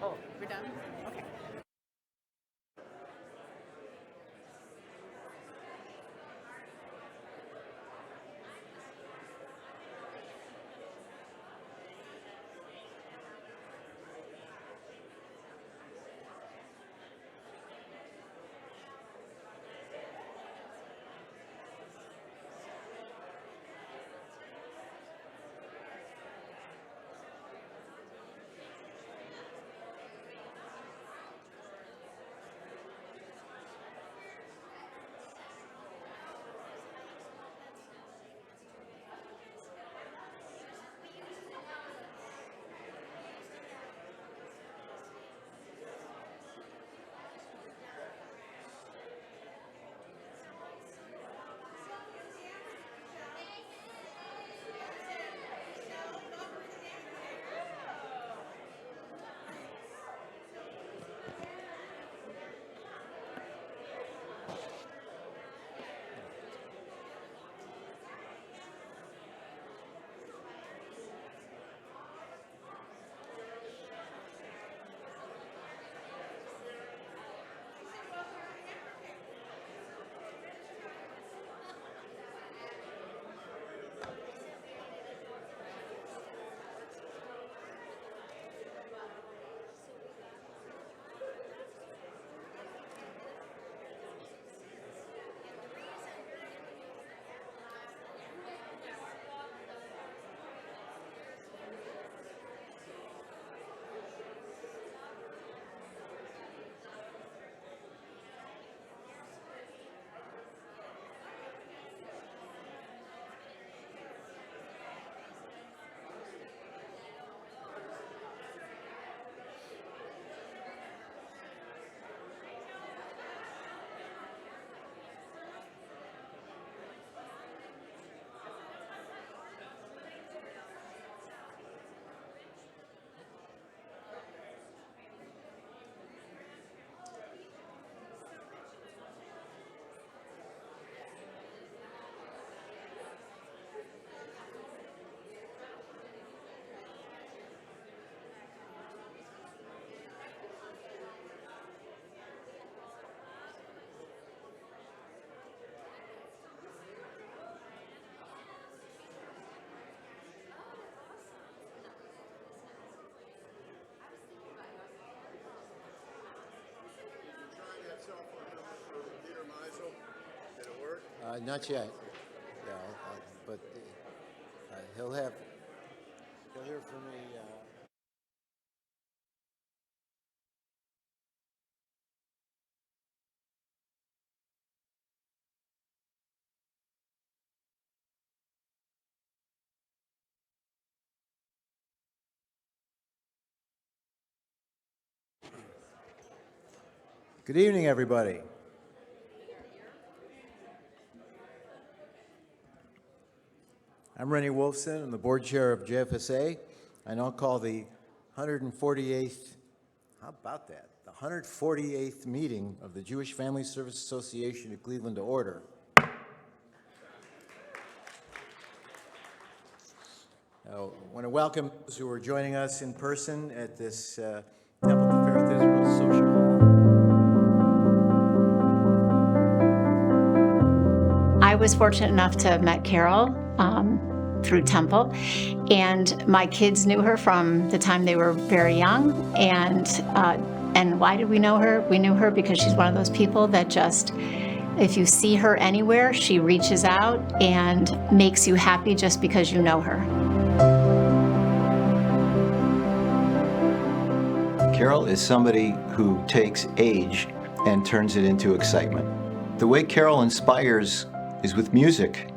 Oh, we're done? Okay. Not yet. Yeah, but he'll hear from me. Good evening, everybody. I'm Rennie Wolfson. I'm the board chair of JFSA. I now call the 148th, how about that? The 148th meeting of the Jewish Family Service Association of Cleveland to order. I want to welcome those who are joining us in person at this Temple Fair Israel Social Hall. I was fortunate enough to have met Carol through Temple, and my kids knew her from the time they were very young. And why did we know her? We knew her because she's one of those people that just, if you see her anywhere, she reaches out and makes you happy just because you know her. Carol is somebody who takes age and turns it into excitement. The way Carol inspires is with music.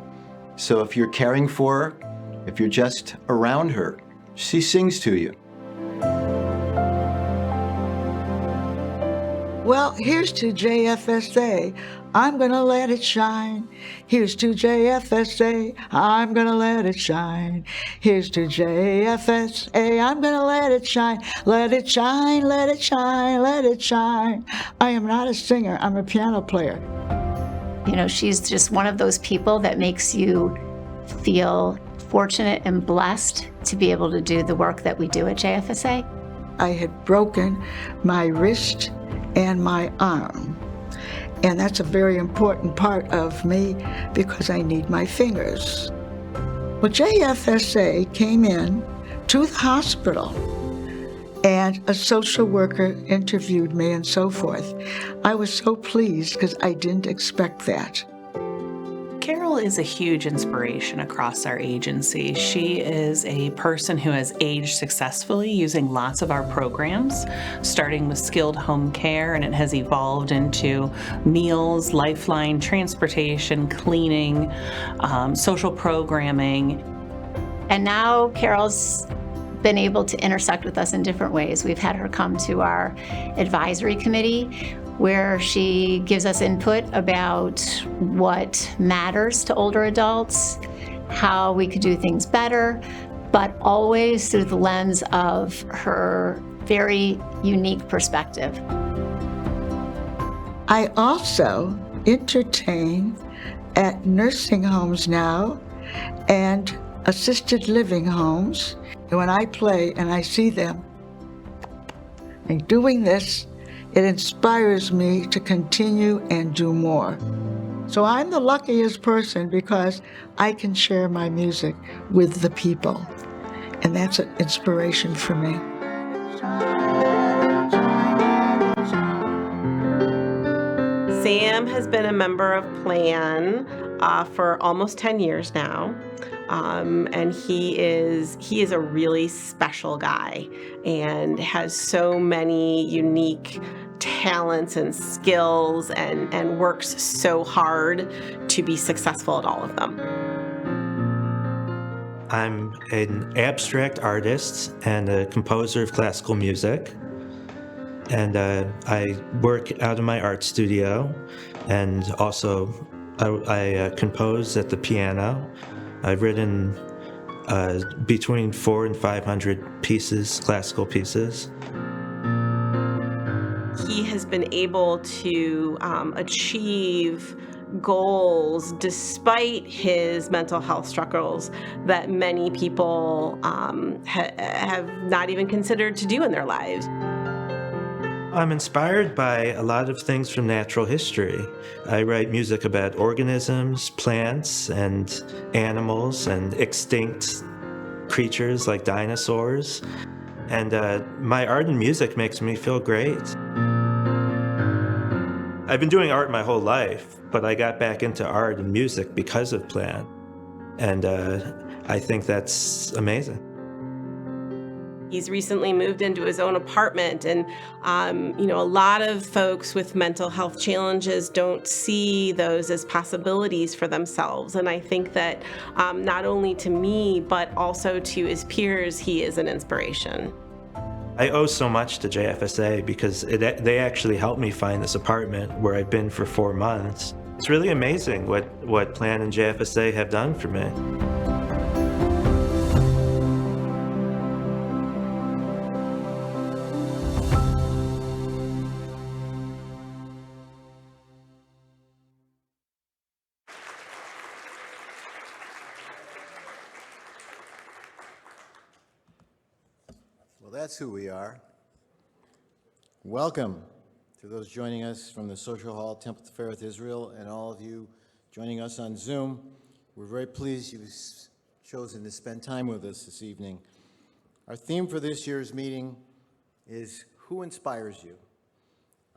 So if you're caring for her, if you're just around her, she sings to you. Well, here's to JFSA, I'm gonna let it shine. Here's to JFSA, I'm gonna let it shine. Here's to JFSA, I'm gonna let it shine. Let it shine, let it shine, let it shine. I am not a singer, I'm a piano player. You know, she's just one of those people that makes you feel fortunate and blessed to be able to do the work that we do at JFSA. I had broken my wrist and my arm. And that's a very important part of me because I need my fingers. Well, JFSA came in to the hospital and a social worker interviewed me and so forth. I was so pleased because I didn't expect that. Carol is a huge inspiration across our agency. She is a person who has aged successfully using lots of our programs, starting with skilled home care, and it has evolved into meals, lifeline, transportation, cleaning, social programming. And now Carol's been able to intersect with us in different ways. We've had her come to our advisory committee where she gives us input about what matters to older adults, how we could do things better, but always through the lens of her very unique perspective. I also entertain at nursing homes now and assisted living homes. And when I play and I see them and doing this, it inspires me to continue and do more. So I'm the luckiest person because I can share my music with the people. And that's an inspiration for me. Sam has been a member of Plan for almost 10 years now. And he is a really special guy and has so many unique talents and skills and works so hard to be successful at all of them. I'm an abstract artist and a composer of classical music. And I work out of my art studio, and also I compose at the piano. I've written between 400 and 500 pieces, classical pieces. He has been able to achieve goals despite his mental health struggles that many people have not even considered to do in their lives. I'm inspired by a lot of things from natural history. I write music about organisms, plants, and animals, and extinct creatures like dinosaurs. And my art and music makes me feel great. I've been doing art my whole life, but I got back into art and music because of Plan. And I think that's amazing. He's recently moved into his own apartment, and a lot of folks with mental health challenges don't see those as possibilities for themselves. And I think that not only to me, but also to his peers, he is an inspiration. I owe so much to JFSA because they actually helped me find this apartment where I've been for 4 months. It's really amazing what Plan and JFSA have done for me. Well, that's who we are. Welcome to those joining us from the Social Hall, Temple Tifereth Israel, and all of you joining us on Zoom. We're very pleased you've chosen to spend time with us this evening. Our theme for this year's meeting is Who Inspires You?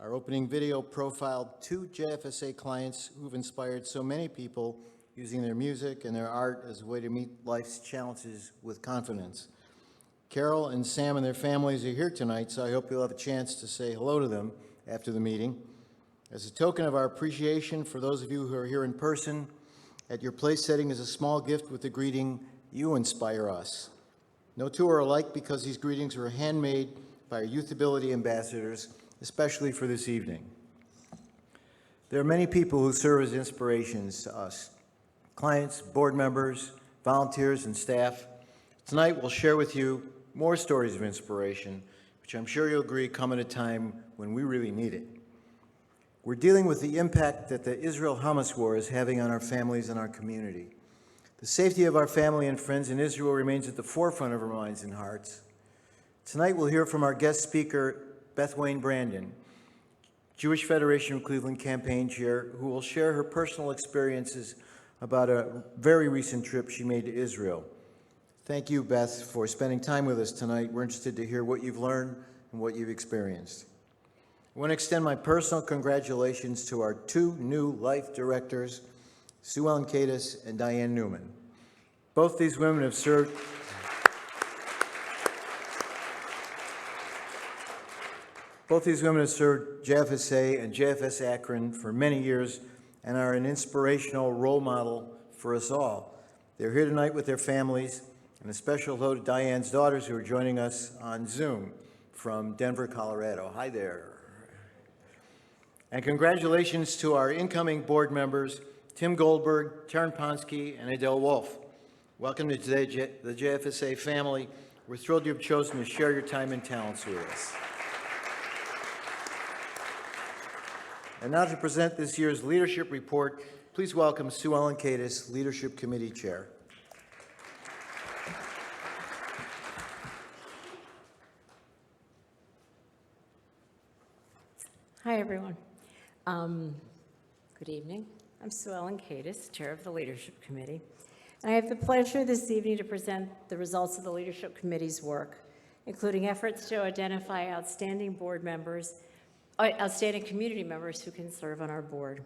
Our opening video profiled 2 JFSA clients who've inspired so many people using their music and their art as a way to meet life's challenges with confidence. Carol and Sam and their families are here tonight, so I hope you'll have a chance to say hello to them after the meeting. As a token of our appreciation for those of you who are here in person, at your place setting is a small gift with the greeting, "You inspire us." No two are alike because these greetings were handmade by our Youth Ability ambassadors, especially for this evening. There are many people who serve as inspirations to us, clients, board members, volunteers, and staff. Tonight we'll share with you more stories of inspiration, which I'm sure you'll agree come at a time when we really need it. We're dealing with the impact that the Israel-Hamas war is having on our families and our community. The safety of our family and friends in Israel remains at the forefront of our minds and hearts. Tonight we'll hear from our guest speaker, Beth Brandon, Jewish Federation of Cleveland campaign chair, who will share her personal experiences about a very recent trip she made to Israel. Thank you, Beth, for spending time with us tonight. We're interested to hear what you've learned and what you've experienced. I want to extend my personal congratulations to our two new life directors, Sue Ellen Cadis and Diane Newman. Both these women have served JFSA and JFS Akron for many years and are an inspirational role model for us all. They're here tonight with their families, and a special hello to Diane's daughters who are joining us on Zoom from Denver, Colorado. Hi there. And congratulations to our incoming board members, Tim Goldberg, Taryn Ponsky, and Adele Wolf. Welcome to today, the JFSA family. We're thrilled you have chosen to share your time and talents with us. And now to present this year's leadership report, please welcome Sue Ellen Cadis, Leadership Committee Chair. Hi, everyone. Good evening. I'm Sue Ellen Cadis, Chair of the Leadership Committee. And I have the pleasure this evening to present the results of the Leadership Committee's work, including efforts to identify outstanding community members who can serve on our board.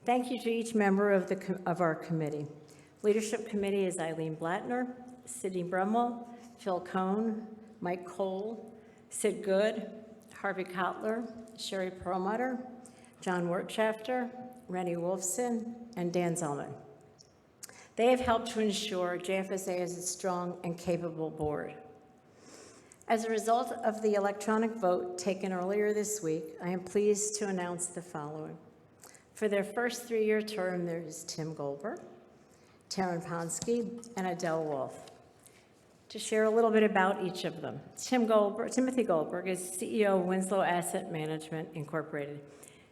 Thank you to each member of our committee. Leadership Committee is Eileen Blattner, Sidney Brumwell, Phil Cohn, Mike Cole, Sid Good, Harvey Kotler, Sherry Perlmutter, John Wirtschafter, Rennie Wolfson, and Dan Zellman. They have helped to ensure JFSA is a strong and capable board. As a result of the electronic vote taken earlier this week, I am pleased to announce the following. For their first 3-year term, there is Tim Goldberg, Taryn Ponsky, and Adele Wolf. To share a little bit about each of them. Timothy Goldberg is CEO of Winslow Asset Management, Incorporated.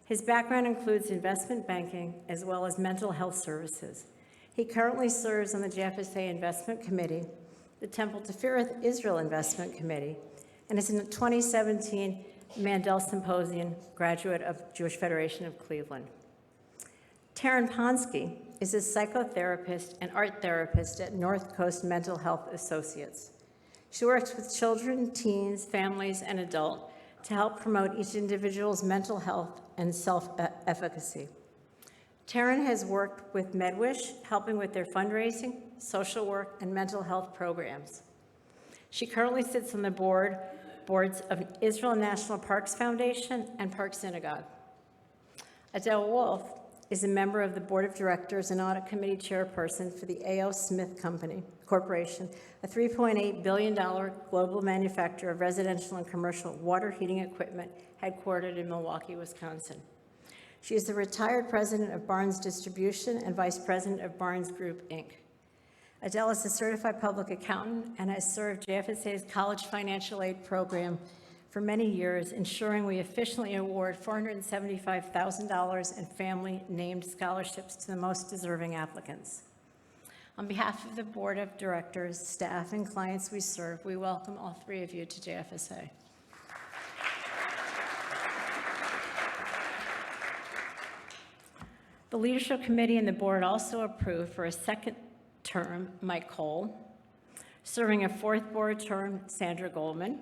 His background includes investment banking as well as mental health services. He currently serves on the JFSA Investment Committee, the Temple Tifereth Israel Investment Committee, and is in the 2017 Mandel Symposium graduate of Jewish Federation of Cleveland. Taryn Ponsky is a psychotherapist and art therapist at North Coast Mental Health Associates. She works with children, teens, families, and adults to help promote each individual's mental health and self-efficacy. Taryn has worked with MedWish, helping with their fundraising, social work, and mental health programs. She currently sits on the boards of Israel National Parks Foundation and Park Synagogue. Adele Wolf is a member of the Board of Directors and Audit Committee Chairperson for the A.O. Smith Corporation, a $3.8 billion global manufacturer of residential and commercial water heating equipment headquartered in Milwaukee, Wisconsin. She is the retired president of Barnes Distribution and vice president of Barnes Group, Inc. Adele is a certified public accountant and has served JFSA's college financial aid program for many years, ensuring we efficiently award $475,000 in family-named scholarships to the most deserving applicants. On behalf of the Board of Directors, staff, and clients we serve, we welcome all three of you to JFSA. The Leadership Committee and the Board also approved for a second term Mike Cole, serving a fourth board term Sandra Goldman,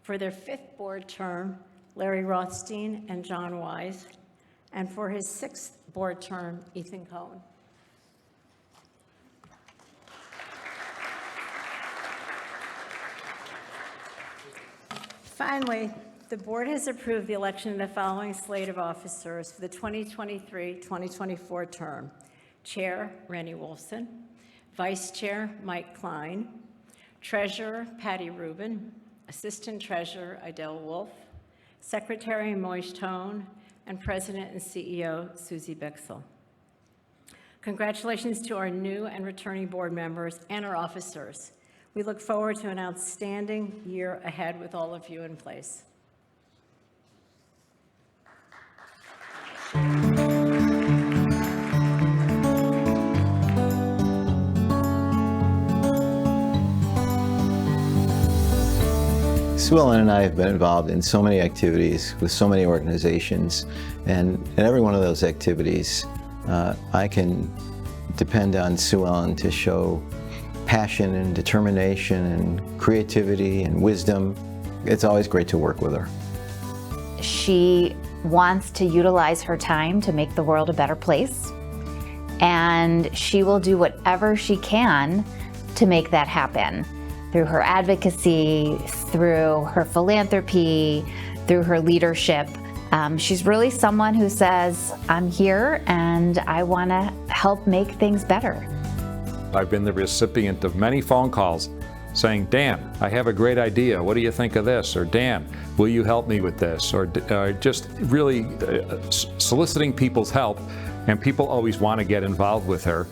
for their fifth board term Larry Rothstein and John Wise, and for his sixth board term Ethan Cohen. Finally, the board has approved the election of the following slate of officers for the 2023-2024 term. Chair, Rennie Wolfson. Vice Chair, Mike Klein. Treasurer, Patty Rubin. Assistant Treasurer, Adele Wolf. Secretary, Moish Tone. And President and CEO, Susie Bixel. Congratulations to our new and returning board members and our officers. We look forward to an outstanding year ahead with all of you in place. Sue Ellen and I have been involved in so many activities with so many organizations, and in every one of those activities, I can depend on Sue Ellen to show passion and determination and creativity and wisdom. It's always great to work with her. She wants to utilize her time to make the world a better place, and she will do whatever she can to make that happen through her advocacy, through her philanthropy, through her leadership. She's really someone who says, I'm here and I want to help make things better. I've been the recipient of many phone calls saying, Dan, I have a great idea. What do you think of this? Or Dan, will you help me with this? Or just really soliciting people's help. And people always want to get involved with her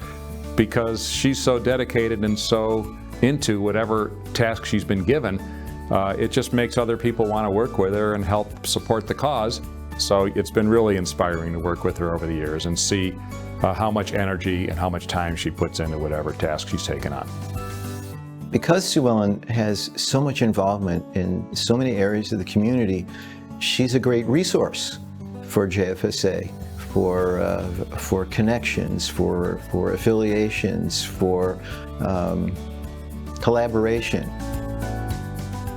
because she's so dedicated and so into whatever task she's been given. It just makes other people want to work with her and help support the cause. So it's been really inspiring to work with her over the years and see how much energy and how much time she puts into whatever task she's taken on. Because Sue Ellen has so much involvement in so many areas of the community, she's a great resource for JFSA, for connections, for affiliations, for collaboration.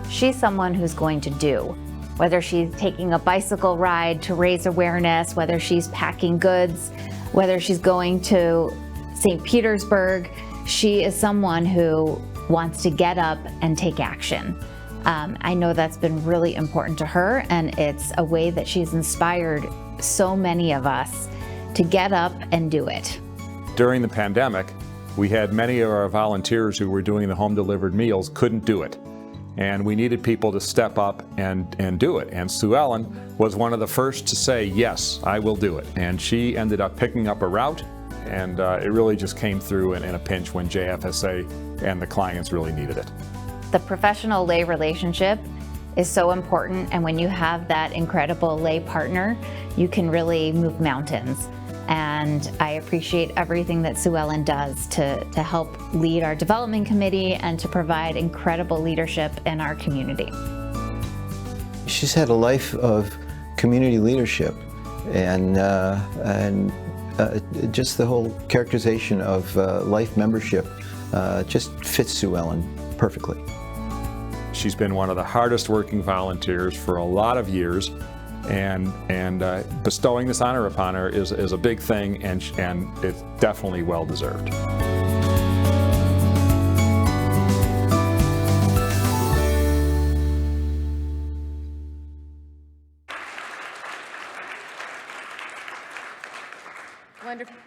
She's someone who's going to do, whether she's taking a bicycle ride to raise awareness, whether she's packing goods, whether she's going to St. Petersburg. She is someone who wants to get up and take action. I know that's been really important to her, and it's a way that she's inspired so many of us to get up and do it. During the pandemic, we had many of our volunteers who were doing the home delivered meals couldn't do it. And we needed people to step up and do it. And Sue Ellen was one of the first to say, yes, I will do it. And she ended up picking up a route, and it really just came through in a pinch when JFSA and the clients really needed it. The professional lay relationship is so important, and when you have that incredible lay partner, you can really move mountains. And I appreciate everything that Sue Ellen does to help lead our development committee and to provide incredible leadership in our community. She's had a life of community leadership, and just the whole characterization of life membership just fits Sue Ellen perfectly. She's been one of the hardest working volunteers for a lot of years, and bestowing this honor upon her is a big thing, and it's definitely well deserved.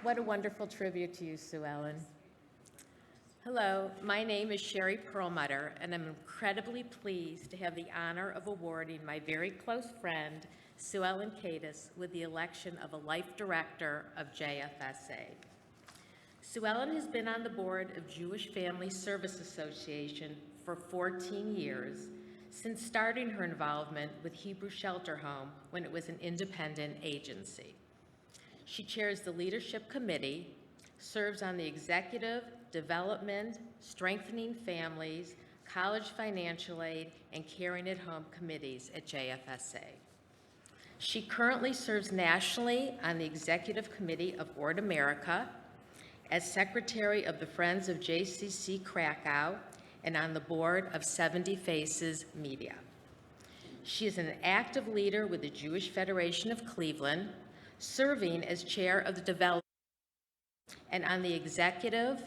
What a wonderful tribute to you, Sue Ellen. Hello, my name is Sherry Perlmutter, and I'm incredibly pleased to have the honor of awarding my very close friend, Sue Ellen Cadis, with the election of a Life Director of JFSA. Sue Ellen has been on the board of Jewish Family Service Association for 14 years, since starting her involvement with Hebrew Shelter Home when it was an independent agency. She chairs the Leadership Committee, serves on the Executive, Development, Strengthening Families, College Financial Aid, and Caring at Home committees at JFSA. She currently serves nationally on the Executive Committee of Ord America, as Secretary of the Friends of JCC Krakow, and on the board of 70 Faces Media. She is an active leader with the Jewish Federation of Cleveland, serving as chair of the Development and on the Executive,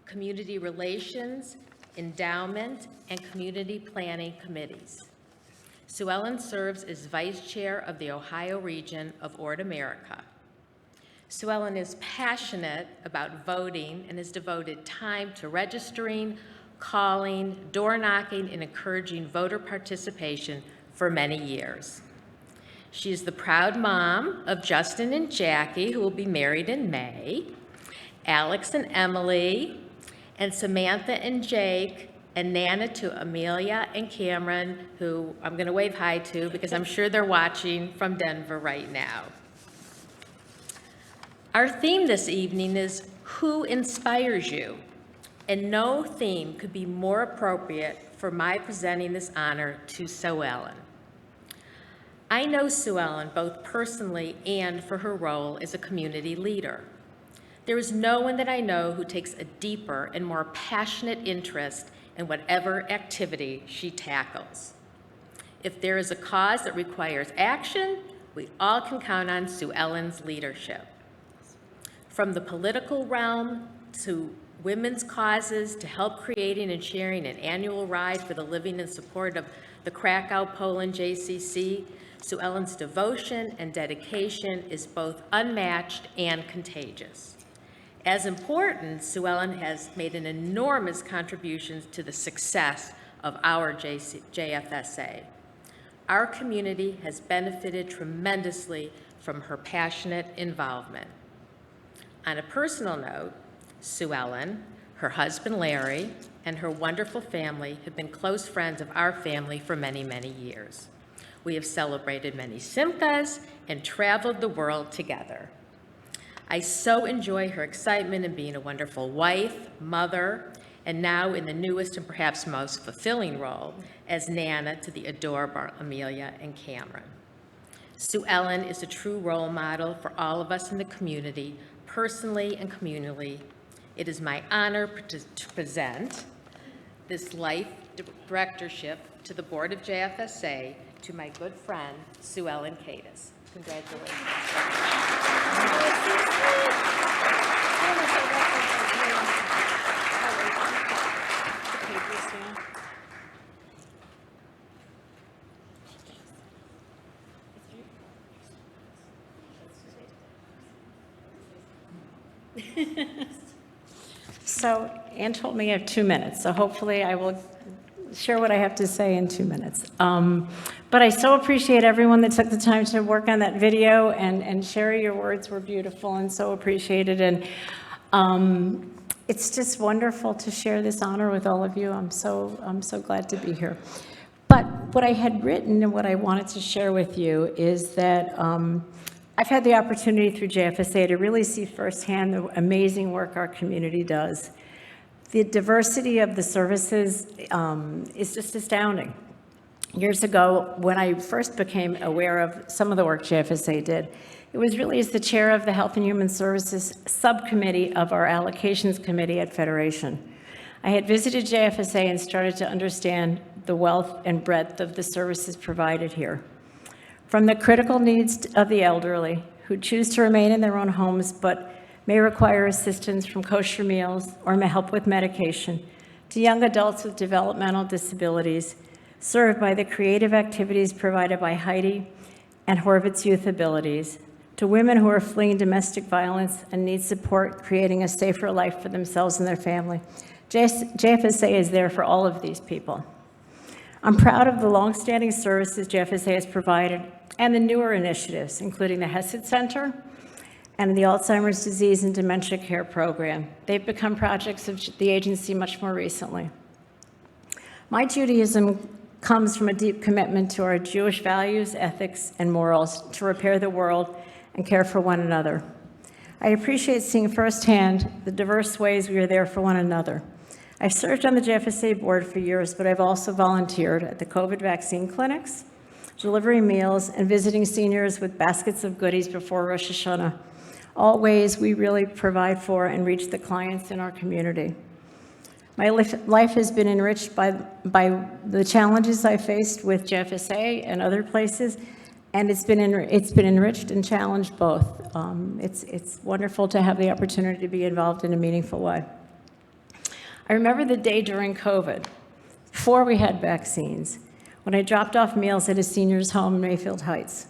Community Relations, Endowment, and Community Planning committees. Sue Ellen serves as vice chair of the Ohio region of Ord America. Sue Ellen is passionate about voting and has devoted time to registering, calling, door knocking, and encouraging voter participation for many years. She is the proud mom of Justin and Jackie, who will be married in May, Alex and Emily, and Samantha and Jake, and Nana to Amelia and Cameron, who I'm going to wave hi to because I'm sure they're watching from Denver right now. Our theme this evening is Who Inspires You? And no theme could be more appropriate for for my presenting this honor to Sue Ellen. I know Sue Ellen both personally and for her role as a community leader. There is no one that I know who takes a deeper and more passionate interest in whatever activity she tackles. If there is a cause that requires action, we all can count on Sue Ellen's leadership. From the political realm to women's causes to help creating and sharing an annual ride for the living in support of the Krakow, Poland JCC, Sue Ellen's devotion and dedication is both unmatched and contagious. As important, Sue Ellen has made an enormous contribution to the success of our JFSA. Our community has benefited tremendously from her passionate involvement. On a personal note, Sue Ellen, her husband Larry, and her wonderful family have been close friends of our family for many, many years. We have celebrated many Simchas and traveled the world together. I so enjoy her excitement in being a wonderful wife, mother, and now in the newest and perhaps most fulfilling role as Nana to the adorable Amelia and Cameron. Sue Ellen is a true role model for all of us in the community, personally and communally. It is my honor to present this life directorship to the Board of JFSA to my good friend, Sue Ellen Cadis. So Ann told me I have 2 minutes, so hopefully I will share what I have to say in 2 minutes. But I so appreciate everyone that took the time to work on that video, and Sherry, your words were beautiful and so appreciated. And it's just wonderful to share this honor with all of you. I'm so glad to be here. But what I had written and what I wanted to share with you is that I've had the opportunity through JFSA to really see firsthand the amazing work our community does. The diversity of the services is just astounding. Years ago, when I first became aware of some of the work JFSA did, it was really as the chair of the Health and Human Services subcommittee of our allocations committee at Federation. I had visited JFSA and started to understand the wealth and breadth of the services provided here. From the critical needs of the elderly who choose to remain in their own homes but may require assistance from kosher meals or may help with medication, to young adults with developmental disabilities served by the creative activities provided by Heidi and Horvitz Youth Abilities, to women who are fleeing domestic violence and need support creating a safer life for themselves and their family. JFSA is there for all of these people. I'm proud of the longstanding services JFSA has provided and the newer initiatives, including the Hesed Center and the Alzheimer's Disease and Dementia Care Program. They've become projects of the agency much more recently. My Judaism comes from a deep commitment to our Jewish values, ethics, and morals to repair the world and care for one another. I appreciate seeing firsthand the diverse ways we are there for one another. I've served on the JFSA board for years, but I've also volunteered at the COVID vaccine clinics, delivering meals, and visiting seniors with baskets of goodies before Rosh Hashanah, all ways we really provide for and reach the clients in our community. My life has been enriched by the challenges I faced with JFSA and other places, and it's been enriched and challenged both. It's wonderful to have the opportunity to be involved in a meaningful way. I remember the day during COVID, before we had vaccines, when I dropped off meals at a senior's home in Mayfield Heights.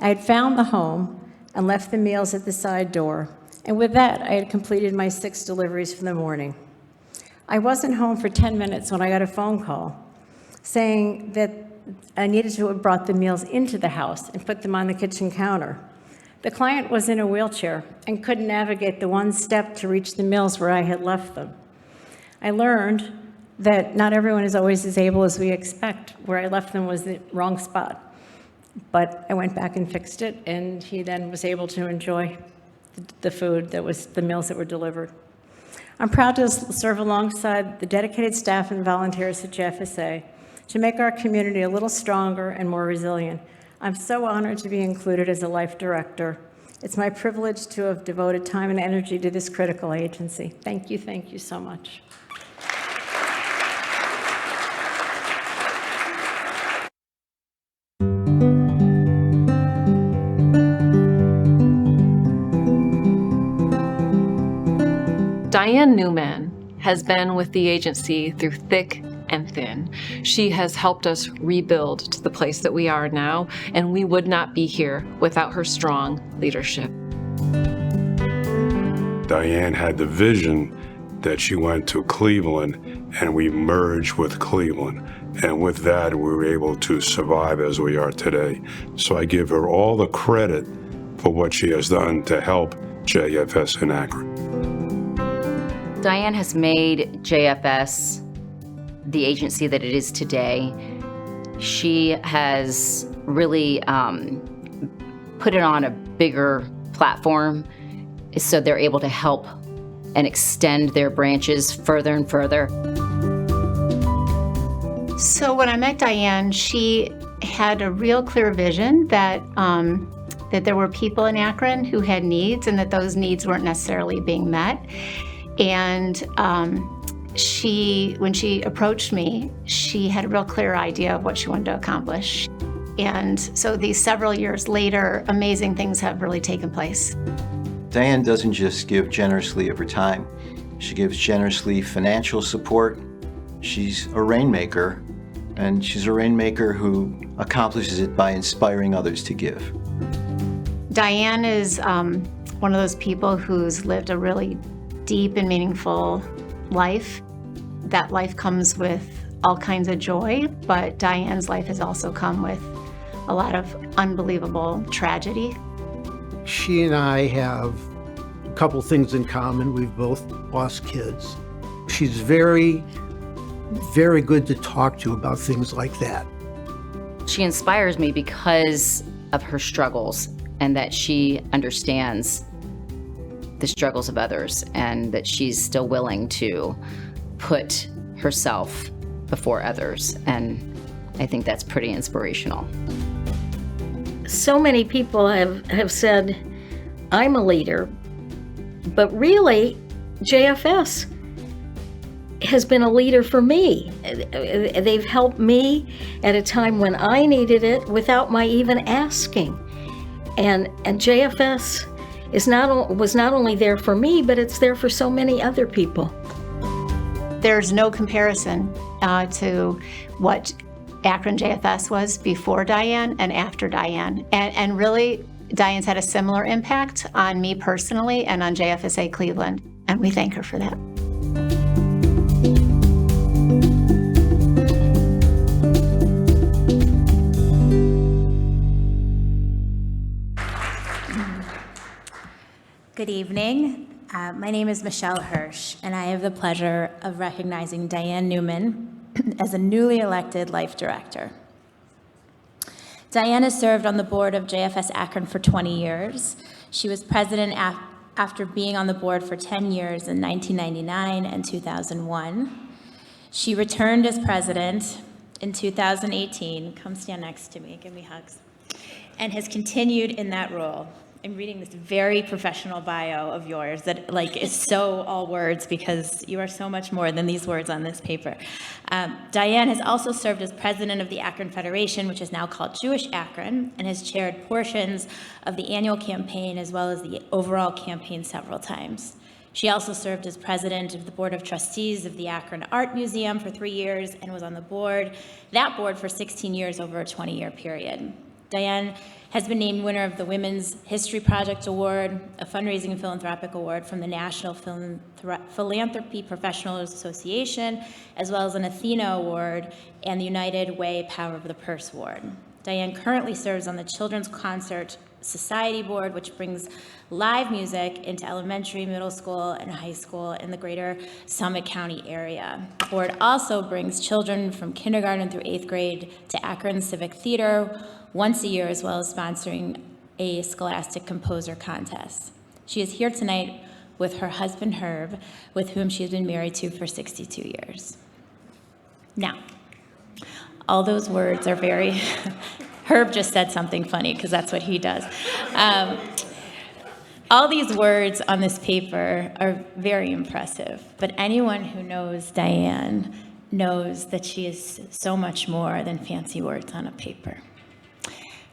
I had found the home and left the meals at the side door, and with that, I had completed my 6 deliveries for the morning. I wasn't home for 10 minutes when I got a phone call saying that I needed to have brought the meals into the house and put them on the kitchen counter. The client was in a wheelchair and couldn't navigate the one step to reach the meals where I had left them. I learned that not everyone is always as able as we expect. Where I left them was the wrong spot. But I went back and fixed it, and he then was able to enjoy the food that was the meals that were delivered. I'm proud to serve alongside the dedicated staff and volunteers at JFSA to make our community a little stronger and more resilient. I'm so honored to be included as a life director. It's my privilege to have devoted time and energy to this critical agency. Thank you so much. Diane Newman has been with the agency through thick and thin. She has helped us rebuild to the place that we are now, and we would not be here without her strong leadership. Diane had the vision that she went to Cleveland, and we merged with Cleveland. And with that, we were able to survive as we are today. So I give her all the credit for what she has done to help JFS in Akron. Diane has made JFS the agency that it is today. She has really put it on a bigger platform so they're able to help and extend their branches further and further. So when I met Diane, she had a real clear vision that that there were people in Akron who had needs and that those needs weren't necessarily being met. And when she approached me, she had a real clear idea of what she wanted to accomplish. And so these several years later, amazing things have really taken place. Diane doesn't just give generously of her time. She gives generously financial support. She's a rainmaker, and she's a rainmaker who accomplishes it by inspiring others to give. Diane is one of those people who's lived a really deep and meaningful life. That life comes with all kinds of joy, but Diane's life has also come with a lot of unbelievable tragedy. She and I have a couple things in common. We've both lost kids. She's very, very good to talk to about things like that. She inspires me because of her struggles and that she understands the struggles of others and that she's still willing to put herself before others. And I think that's pretty inspirational. So many people have said, I'm a leader, but really, JFS has been a leader for me. They've helped me at a time when I needed it without my even asking. And JFS was not only there for me, but it's there for so many other people. There's no comparison to what Akron JFS was before Diane and after Diane. And really, Diane's had a similar impact on me personally and on JFSA Cleveland, and we thank her for that. Good evening. My name is Michelle Hirsch, and I have the pleasure of recognizing Diane Newman as a newly elected Life Director. Diane has served on the board of JFS Akron for 20 years. She was president after being on the board for 10 years in 1999 and 2001. She returned as president in 2018. Come stand next to me, give me hugs. And has continued in that role. I'm reading this very professional bio of yours that is so all words because you are so much more than these words on this paper. Diane has also served as president of the Akron Federation, which is now called Jewish Akron, and has chaired portions of the annual campaign as well as the overall campaign several times. She also served as president of the Board of Trustees of the Akron Art Museum for 3 years and was on that board for 16 years over a 20-year period. Diane has been named winner of the Women's History Project Award, a fundraising and philanthropic award from the National Philanthropy Professionals Association, as well as an Athena Award and the United Way Power of the Purse Award. Diane currently serves on the Children's Concert Society Board, which brings live music into elementary, middle school, and high school in the greater Summit County area. The board also brings children from kindergarten through 8th grade to Akron Civic Theater once a year, as well as sponsoring a Scholastic Composer Contest. She is here tonight with her husband Herb, with whom she has been married to for 62 years. Now, all those words are very, Herb just said something funny because that's what he does. All these words on this paper are very impressive, but anyone who knows Diane knows that she is so much more than fancy words on a paper.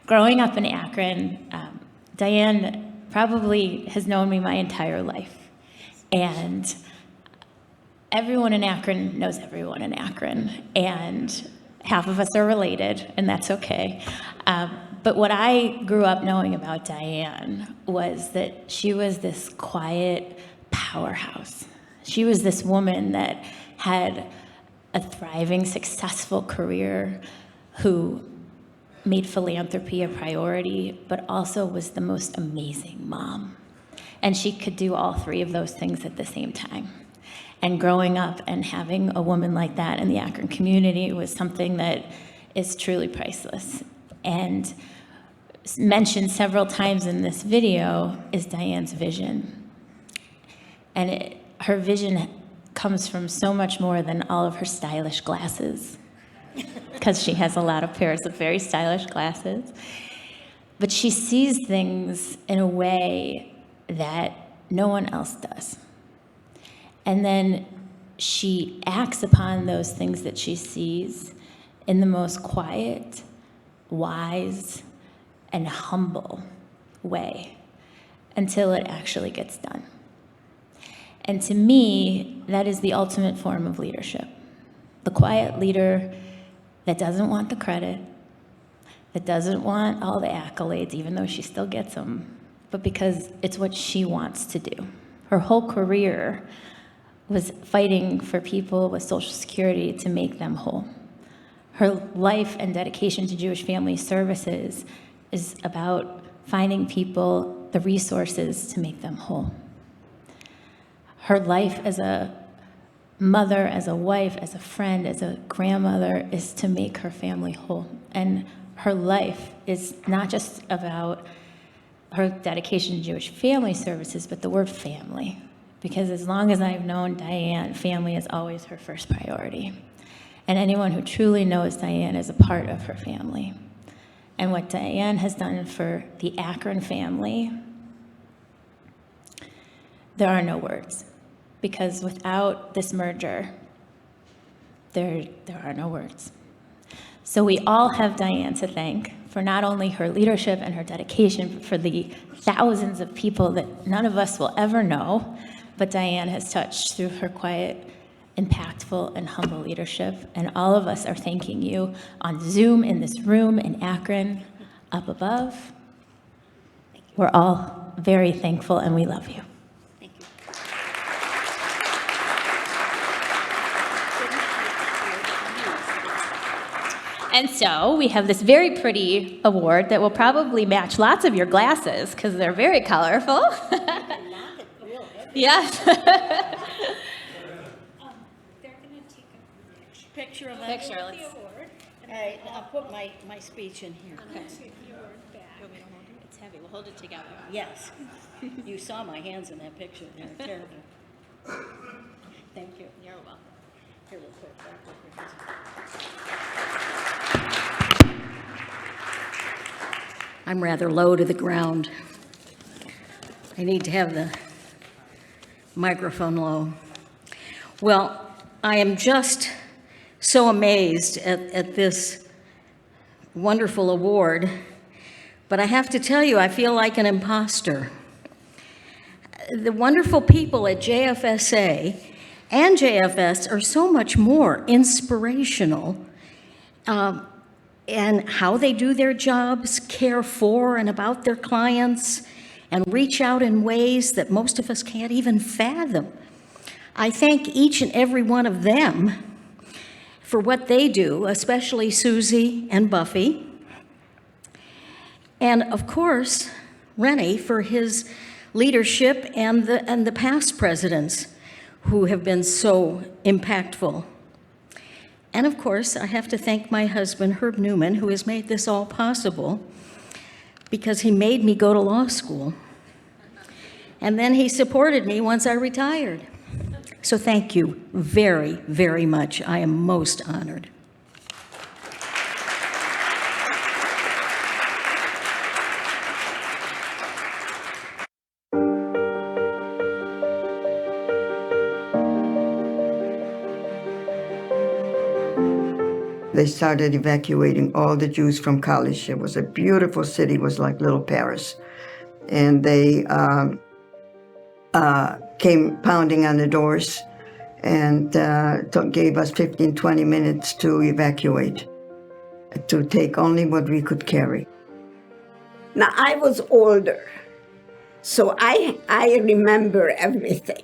Growing up in Akron, Diane probably has known me my entire life, and everyone in Akron knows everyone in Akron, and half of us are related, and that's okay. But what I grew up knowing about Diane was that she was this quiet powerhouse. She was this woman that had a thriving, successful career, who made philanthropy a priority, but also was the most amazing mom. And she could do all three of those things at the same time. And growing up and having a woman like that in the Akron community was something that is truly priceless. And mentioned several times in this video is Diane's vision. And her vision comes from so much more than all of her stylish glasses, because she has a lot of pairs of very stylish glasses. But she sees things in a way that no one else does. And then she acts upon those things that she sees in the most quiet, wise, and humble way until it actually gets done. And to me, that is the ultimate form of leadership. The quiet leader that doesn't want the credit, that doesn't want all the accolades, even though she still gets them, but because it's what she wants to do. Her whole career was fighting for people with Social Security to make them whole. Her life and dedication to Jewish Family Services is about finding people the resources to make them whole. Her life as a mother, as a wife, as a friend, as a grandmother is to make her family whole. And her life is not just about her dedication to Jewish Family Services, but the word family. Because as long as I've known Diane, family is always her first priority. And anyone who truly knows Diane is a part of her family. And what Diane has done for the Akron family, there are no words. Because without this merger, there are no words. So we all have Diane to thank for not only her leadership and her dedication, but for the thousands of people that none of us will ever know, but Diane has touched through her quiet, impactful, and humble leadership. And all of us are thanking you on Zoom, in this room, in Akron, up above. We're all very thankful, and we love you. And so we have this very pretty award that will probably match lots of your glasses because they're very colorful. Yes. They're going to take a picture of the award. All right, I'll put my speech in here. Okay. It's heavy. We'll hold it together. Yes. You saw my hands in that picture. They're terrible. Thank you. You're welcome. Here, real quick. I'm rather low to the ground. I need to have the microphone low. Well, I am just so amazed at this wonderful award, but I have to tell you, I feel like an imposter. The wonderful people at JFSA and JFS are so much more inspirational and how they do their jobs, care for and about their clients, and reach out in ways that most of us can't even fathom. I thank each and every one of them for what they do, especially Susie and Buffy. And of course, Rennie for his leadership and the past presidents who have been so impactful. And of course, I have to thank my husband, Herb Newman, who has made this all possible because he made me go to law school. And then he supported me once I retired. So thank you very, very much. I am most honored. They started evacuating all the Jews from Kalish. It was a beautiful city. It was like little Paris. And they came pounding on the doors and gave us 15, 20 minutes to evacuate, to take only what we could carry. Now, I was older, so I remember everything,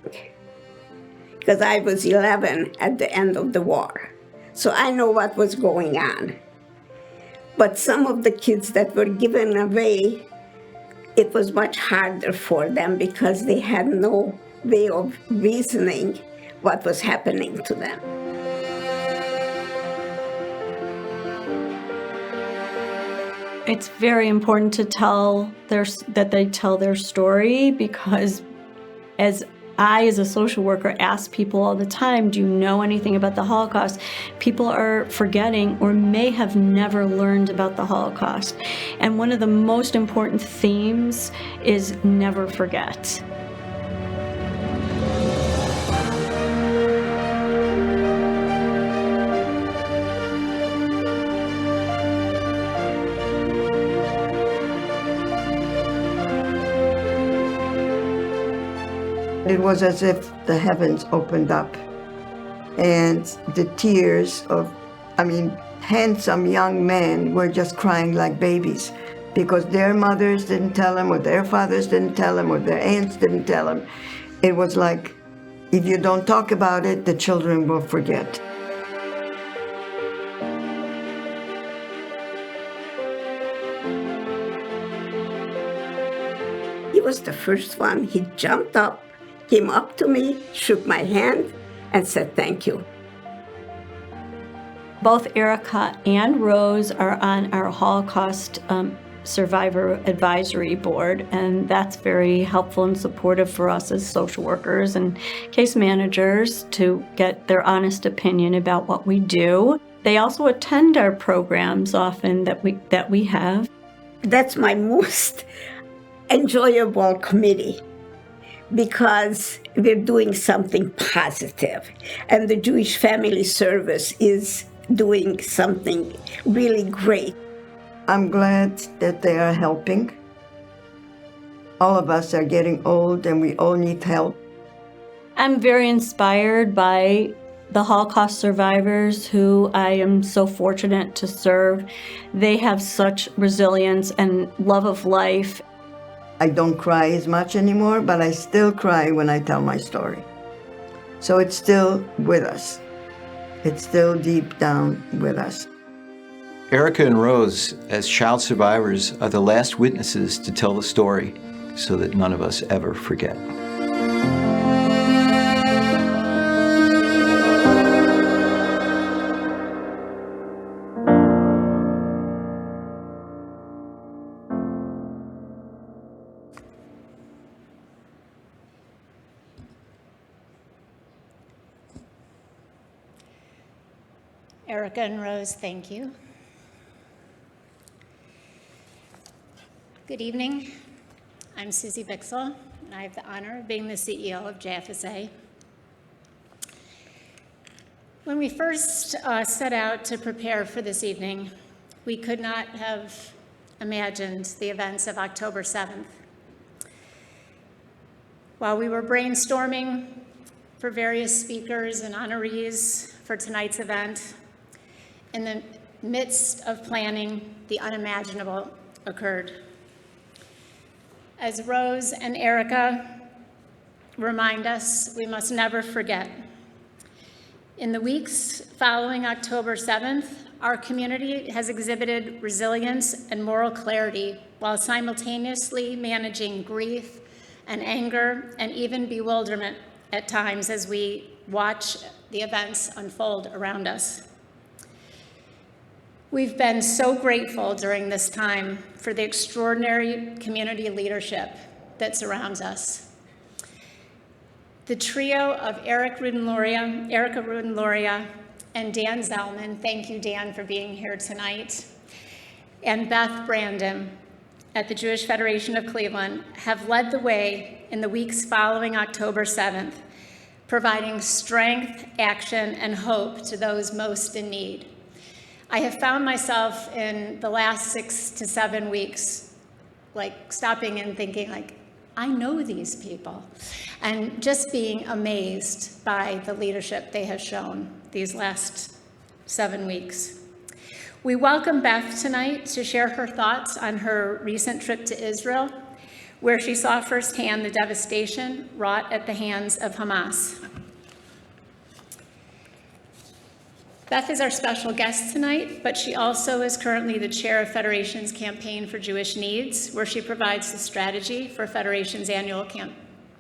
because I was 11 at the end of the war. So I know what was going on. But some of the kids that were given away, it was much harder for them because they had no way of reasoning what was happening to them. It's very important to that they tell their story, because as a social worker, ask people all the time, do you know anything about the Holocaust? People are forgetting or may have never learned about the Holocaust. And one of the most important themes is never forget. It was as if the heavens opened up, and the tears of, handsome young men were just crying like babies because their mothers didn't tell them, or their fathers didn't tell them, or their aunts didn't tell them. It was like, if you don't talk about it, the children will forget. He was the first one. He jumped up, came up to me, shook my hand, and said thank you. Both Erica and Rose are on our Holocaust Survivor Advisory Board, and that's very helpful and supportive for us as social workers and case managers to get their honest opinion about what we do. They also attend our programs often that we have. That's my most enjoyable committee, because we're doing something positive, and the Jewish Family Service is doing something really great. I'm glad that they are helping. All of us are getting old and we all need help. I'm very inspired by the Holocaust survivors who I am so fortunate to serve. They have such resilience and love of life. I don't cry as much anymore, but I still cry when I tell my story. So it's still with us. It's still deep down with us. Erica and Rose, as child survivors, are the last witnesses to tell the story so that none of us ever forget. Erica and Rose, thank you. Good evening. I'm Susie Bixel, and I have the honor of being the CEO of JFSA. When we first set out to prepare for this evening, we could not have imagined the events of October 7th. While we were brainstorming for various speakers and honorees for tonight's event, in the midst of planning, the unimaginable occurred. As Rose and Erica remind us, we must never forget. In the weeks following October 7th, our community has exhibited resilience and moral clarity while simultaneously managing grief and anger and even bewilderment at times as we watch the events unfold around us. We've been so grateful during this time for the extraordinary community leadership that surrounds us. The trio of Erica Rudenloria, and Dan Zellman, thank you, Dan, for being here tonight, and Beth Brandon at the Jewish Federation of Cleveland have led the way in the weeks following October 7th, providing strength, action, and hope to those most in need. I have found myself in the last 6 to 7 weeks, like stopping and thinking, like, I know these people, and just being amazed by the leadership they have shown these last 7 weeks. We welcome Beth tonight to share her thoughts on her recent trip to Israel, where she saw firsthand the devastation wrought at the hands of Hamas. Beth is our special guest tonight, but she also is currently the chair of Federation's Campaign for Jewish Needs, where she provides the strategy for Federation's annual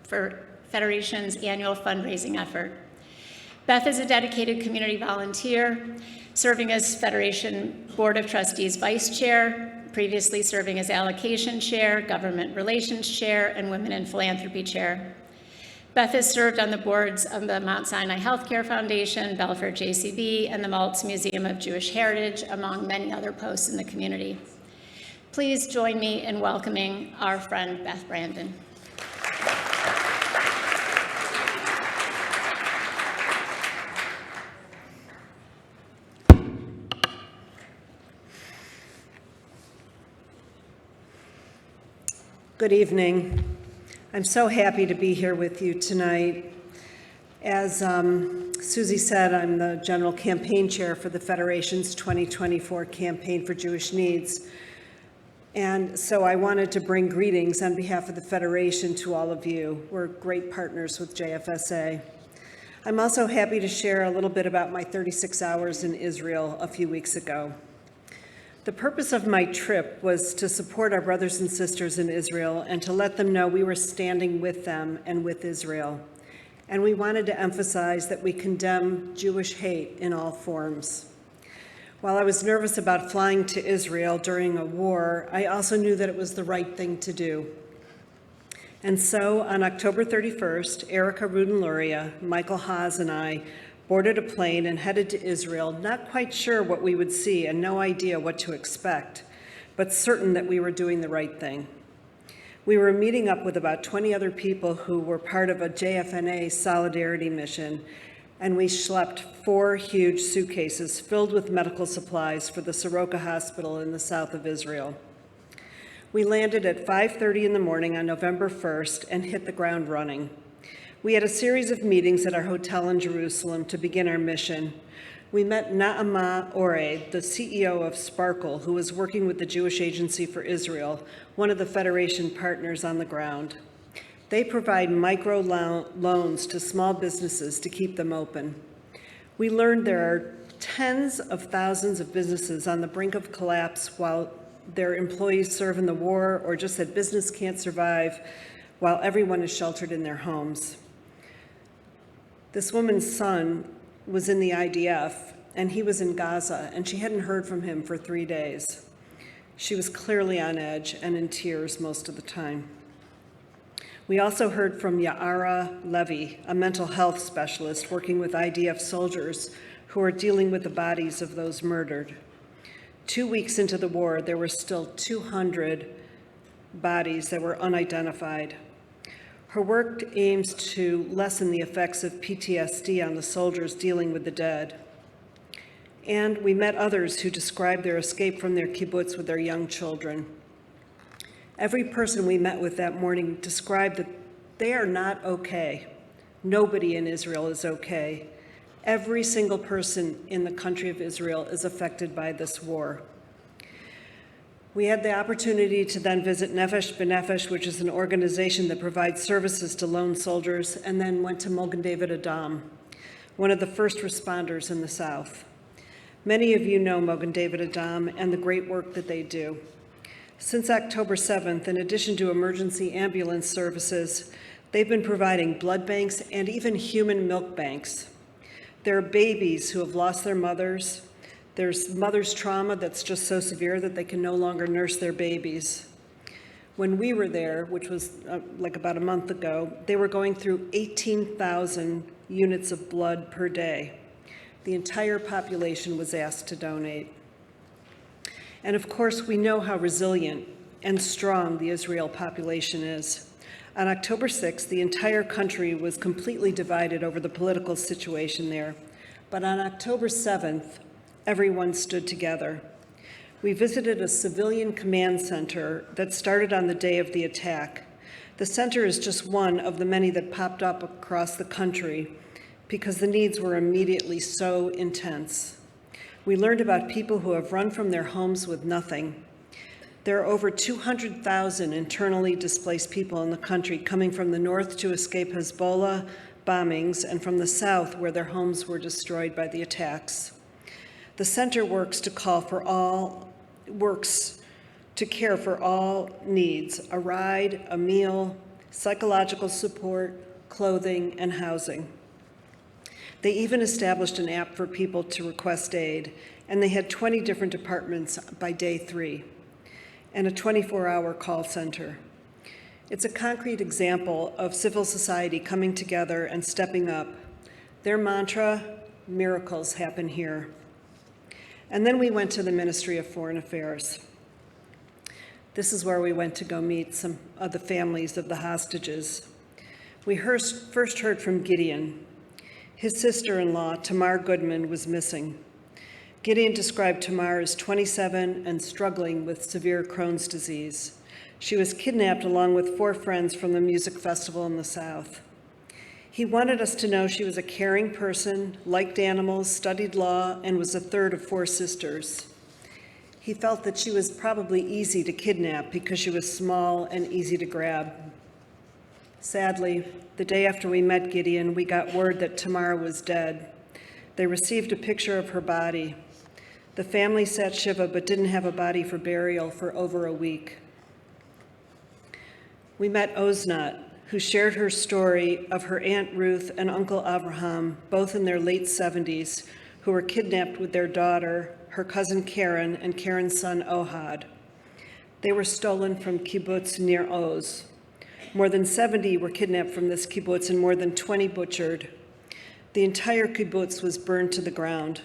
fundraising effort. Beth is a dedicated community volunteer, serving as Federation Board of Trustees Vice Chair, previously serving as Allocation Chair, Government Relations Chair, and Women in Philanthropy Chair. Beth has served on the boards of the Mount Sinai Healthcare Foundation, Belfer JCB, and the Maltz Museum of Jewish Heritage, among many other posts in the community. Please join me in welcoming our friend Beth Brandon. Good evening. I'm so happy to be here with you tonight. As Susie said, I'm the General Campaign Chair for the Federation's 2024 Campaign for Jewish Needs. And so I wanted to bring greetings on behalf of the Federation to all of you. We're great partners with JFSA. I'm also happy to share a little bit about my 36 hours in Israel a few weeks ago. The purpose of my trip was to support our brothers and sisters in Israel and to let them know we were standing with them and with Israel. And we wanted to emphasize that we condemn Jewish hate in all forms. While I was nervous about flying to Israel during a war, I also knew that it was the right thing to do. And so on October 31st, Erica Rudenloria, Michael Haas, and I boarded a plane and headed to Israel, not quite sure what we would see and no idea what to expect, but certain that we were doing the right thing. We were meeting up with about 20 other people who were part of a JFNA solidarity mission, and we schlepped 4 huge suitcases filled with medical supplies for the Soroka Hospital in the south of Israel. We landed at 5:30 in the morning on November 1st and hit the ground running. We had a series of meetings at our hotel in Jerusalem to begin our mission. We met Naama Oreh, the CEO of Sparkle, who was working with the Jewish Agency for Israel, one of the Federation partners on the ground. They provide micro loans to small businesses to keep them open. We learned there are tens of thousands of businesses on the brink of collapse while their employees serve in the war or just that business can't survive while everyone is sheltered in their homes. This woman's son was in the IDF, and he was in Gaza, and she hadn't heard from him for 3 days. She was clearly on edge and in tears most of the time. We also heard from Ya'ara Levy, a mental health specialist working with IDF soldiers who are dealing with the bodies of those murdered. 2 weeks into the war, there were still 200 bodies that were unidentified. Her work aims to lessen the effects of PTSD on the soldiers dealing with the dead. And we met others who described their escape from their kibbutz with their young children. Every person we met with that morning described that they are not okay. Nobody in Israel is okay. Every single person in the country of Israel is affected by this war. We had the opportunity to then visit Nefesh B'Nefesh, which is an organization that provides services to lone soldiers, and then went to Mogen David Adom, one of the first responders in the South. Many of you know Mogen David Adom and the great work that they do. Since October 7th, in addition to emergency ambulance services, they've been providing blood banks and even human milk banks. There are babies who have lost their mothers. There's mother's trauma that's just so severe that they can no longer nurse their babies. When we were there, which was like about a month ago, they were going through 18,000 units of blood per day. The entire population was asked to donate. And of course, we know how resilient and strong the Israel population is. On October 6th, the entire country was completely divided over the political situation there. But on October 7th, everyone stood together. We visited a civilian command center that started on the day of the attack. The center is just one of the many that popped up across the country because the needs were immediately so intense. We learned about people who have run from their homes with nothing. There are over 200,000 internally displaced people in the country coming from the north to escape Hezbollah bombings and from the south where their homes were destroyed by the attacks. The center works to care for all needs, a ride, a meal, psychological support, clothing, and housing. They even established an app for people to request aid, and they had 20 different departments by day 3, and a 24-hour call center. It's a concrete example of civil society coming together and stepping up. Their mantra, miracles happen here. And then we went to the Ministry of Foreign Affairs. This is where we went to go meet some of the families of the hostages. We first heard from Gideon. His sister-in-law, Tamar Goodman, was missing. Gideon described Tamar as 27 and struggling with severe Crohn's disease. She was kidnapped along with 4 friends from the music festival in the South. He wanted us to know she was a caring person, liked animals, studied law, and was a third of 4 sisters. He felt that she was probably easy to kidnap because she was small and easy to grab. Sadly, the day after we met Gideon, we got word that Tamar was dead. They received a picture of her body. The family sat Shiva but didn't have a body for burial for over a week. We met Oznat, who shared her story of her Aunt Ruth and Uncle Avraham, both in their late 70s, who were kidnapped with their daughter, her cousin Karen, and Karen's son Ohad. They were stolen from kibbutz near Oz. More than 70 were kidnapped from this kibbutz and more than 20 butchered. The entire kibbutz was burned to the ground.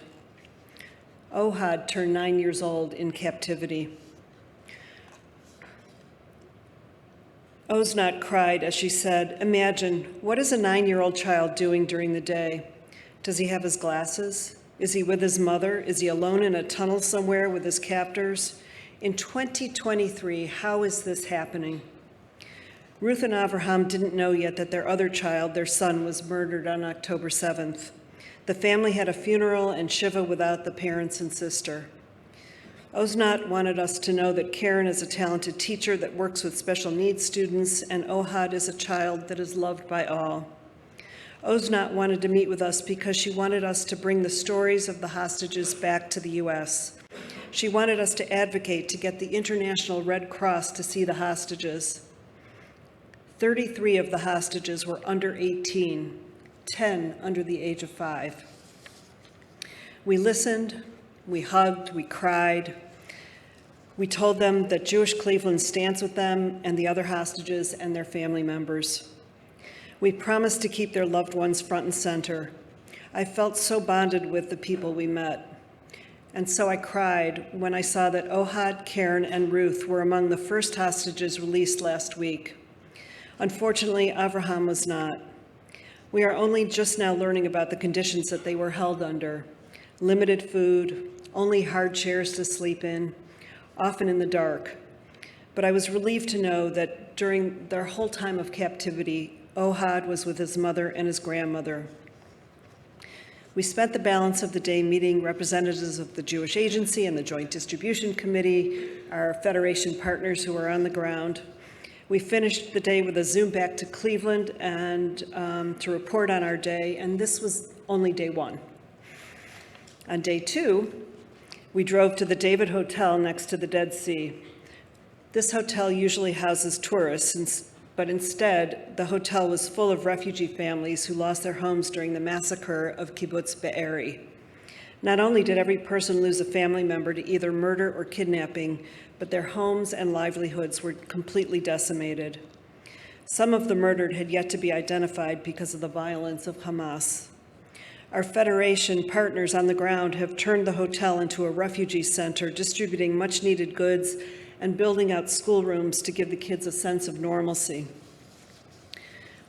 Ohad turned 9 years old in captivity. Oznat cried as she said, "Imagine, what is a 9-year-old child doing during the day? Does he have his glasses? Is he with his mother? Is he alone in a tunnel somewhere with his captors? In 2023, how is this happening?" Ruth and Avraham didn't know yet that their other child, their son, was murdered on October 7th. The family had a funeral and Shiva without the parents and sister. Oznat wanted us to know that Karen is a talented teacher that works with special needs students, and Ohad is a child that is loved by all. Oznat wanted to meet with us because she wanted us to bring the stories of the hostages back to the U.S. She wanted us to advocate to get the International Red Cross to see the hostages. 33 of the hostages were under 18, 10 under the age of 5. We listened, we hugged, we cried. We told them that Jewish Cleveland stands with them and the other hostages and their family members. We promised to keep their loved ones front and center. I felt so bonded with the people we met. And so I cried when I saw that Ohad, Karen, and Ruth were among the first hostages released last week. Unfortunately, Avraham was not. We are only just now learning about the conditions that they were held under. Limited food, only hard chairs to sleep in, often in the dark. But I was relieved to know that during their whole time of captivity, Ohad was with his mother and his grandmother. We spent the balance of the day meeting representatives of the Jewish Agency and the Joint Distribution Committee, our Federation partners who are on the ground. We finished the day with a Zoom back to Cleveland and to report on our day, and this was only day 1. On day 2, we drove to the David Hotel next to the Dead Sea. This hotel usually houses tourists, but instead, the hotel was full of refugee families who lost their homes during the massacre of Kibbutz Be'eri. Not only did every person lose a family member to either murder or kidnapping, but their homes and livelihoods were completely decimated. Some of the murdered had yet to be identified because of the violence of Hamas. Our Federation partners on the ground have turned the hotel into a refugee center, distributing much-needed goods and building out schoolrooms to give the kids a sense of normalcy.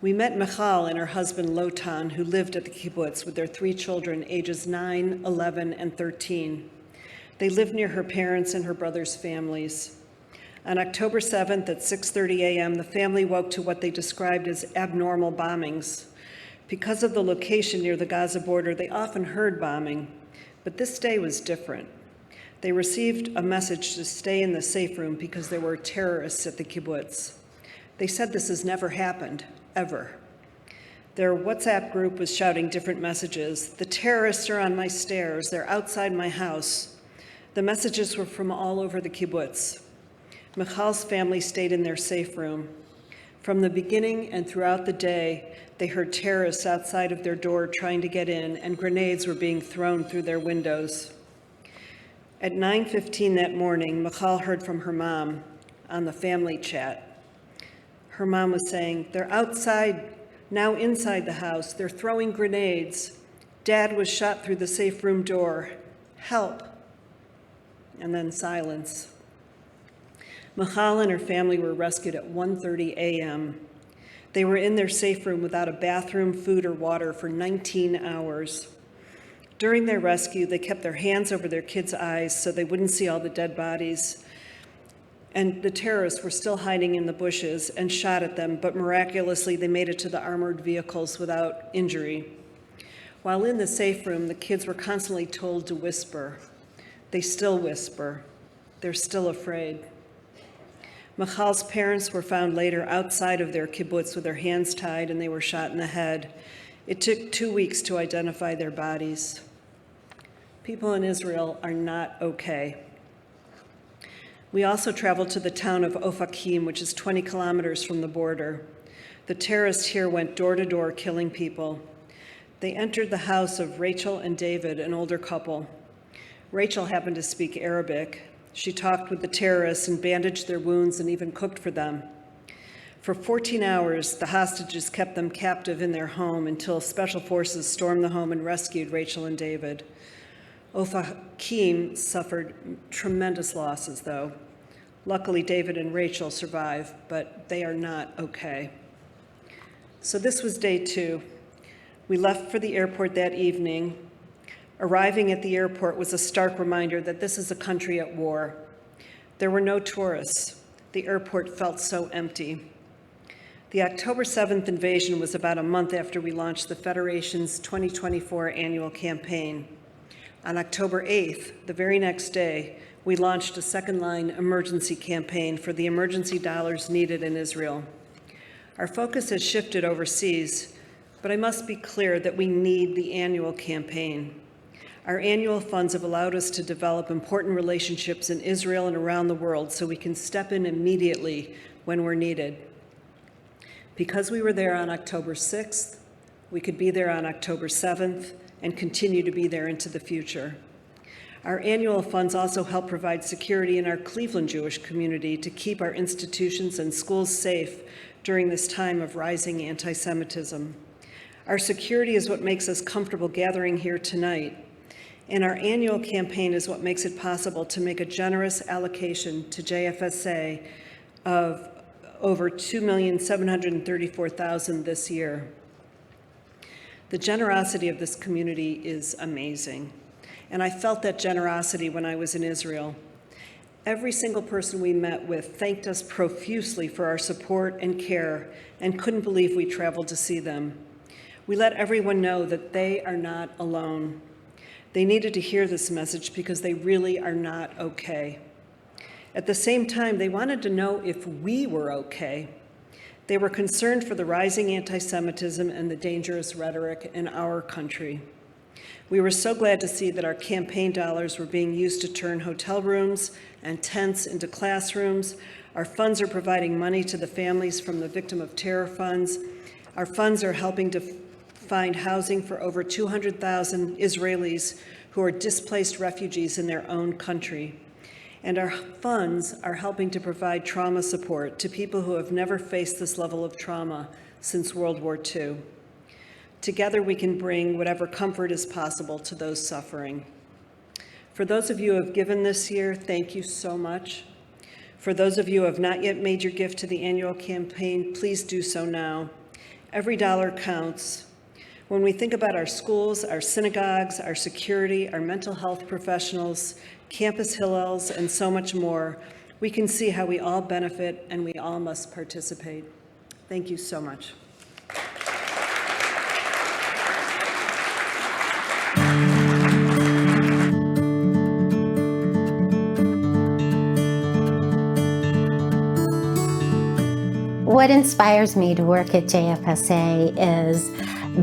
We met Michal and her husband Lotan, who lived at the kibbutz with their 3 children, ages 9, 11, and 13. They lived near her parents and her brother's families. On October 7th at 6:30 a.m., the family woke to what they described as abnormal bombings. Because of the location near the Gaza border, they often heard bombing, but this day was different. They received a message to stay in the safe room because there were terrorists at the kibbutz. They said this has never happened, ever. Their WhatsApp group was shouting different messages. The terrorists are on my stairs. They're outside my house. The messages were from all over the kibbutz. Michal's family stayed in their safe room. From the beginning and throughout the day, they heard terrorists outside of their door trying to get in, and grenades were being thrown through their windows. At 9:15 that morning, Michal heard from her mom on the family chat. Her mom was saying, "They're outside, now inside the house. They're throwing grenades. Dad was shot through the safe room door. Help." And then silence. Michal and her family were rescued at 1:30 a.m. They were in their safe room without a bathroom, food, or water for 19 hours. During their rescue, they kept their hands over their kids' eyes so they wouldn't see all the dead bodies. And the terrorists were still hiding in the bushes and shot at them, but miraculously they made it to the armored vehicles without injury. While in the safe room, the kids were constantly told to whisper. They still whisper. They're still afraid. Michal's parents were found later outside of their kibbutz with their hands tied, and they were shot in the head. It took 2 weeks to identify their bodies. People in Israel are not okay. We also traveled to the town of Ofakim, which is 20 kilometers from the border. The terrorists here went door to door killing people. They entered the house of Rachel and David, an older couple. Rachel happened to speak Arabic. She talked with the terrorists and bandaged their wounds and even cooked for them. For 14 hours, the hostages kept them captive in their home until special forces stormed the home and rescued Rachel and David. Ofakim suffered tremendous losses, though. Luckily, David and Rachel survived, but they are not okay. So this was day 2. We left for the airport that evening. Arriving at the airport was a stark reminder that this is a country at war. There were no tourists. The airport felt so empty. The October 7th invasion was about a month after we launched the Federation's 2024 annual campaign. On October 8th, the very next day, we launched a second-line emergency campaign for the emergency dollars needed in Israel. Our focus has shifted overseas, but I must be clear that we need the annual campaign. Our annual funds have allowed us to develop important relationships in Israel and around the world so we can step in immediately when we're needed. Because we were there on October 6th, we could be there on October 7th and continue to be there into the future. Our annual funds also help provide security in our Cleveland Jewish community to keep our institutions and schools safe during this time of rising anti-Semitism. Our security is what makes us comfortable gathering here tonight. And our annual campaign is what makes it possible to make a generous allocation to JFSA of over $2,734,000 this year. The generosity of this community is amazing, and I felt that generosity when I was in Israel. Every single person we met with thanked us profusely for our support and care and couldn't believe we traveled to see them. We let everyone know that they are not alone. They needed to hear this message because they really are not okay. At the same time, they wanted to know if we were okay. They were concerned for the rising anti-Semitism and the dangerous rhetoric in our country. We were so glad to see that our campaign dollars were being used to turn hotel rooms and tents into classrooms. Our funds are providing money to the families from the Victim of Terror funds. Our funds are helping to find housing for over 200,000 Israelis who are displaced refugees in their own country. And our funds are helping to provide trauma support to people who have never faced this level of trauma since World War II. Together, we can bring whatever comfort is possible to those suffering. For those of you who have given this year, thank you so much. For those of you who have not yet made your gift to the annual campaign, please do so now. Every dollar counts. When we think about our schools, our synagogues, our security, our mental health professionals, campus Hillels, and so much more, we can see how we all benefit and we all must participate. Thank you so much. What inspires me to work at JFSA is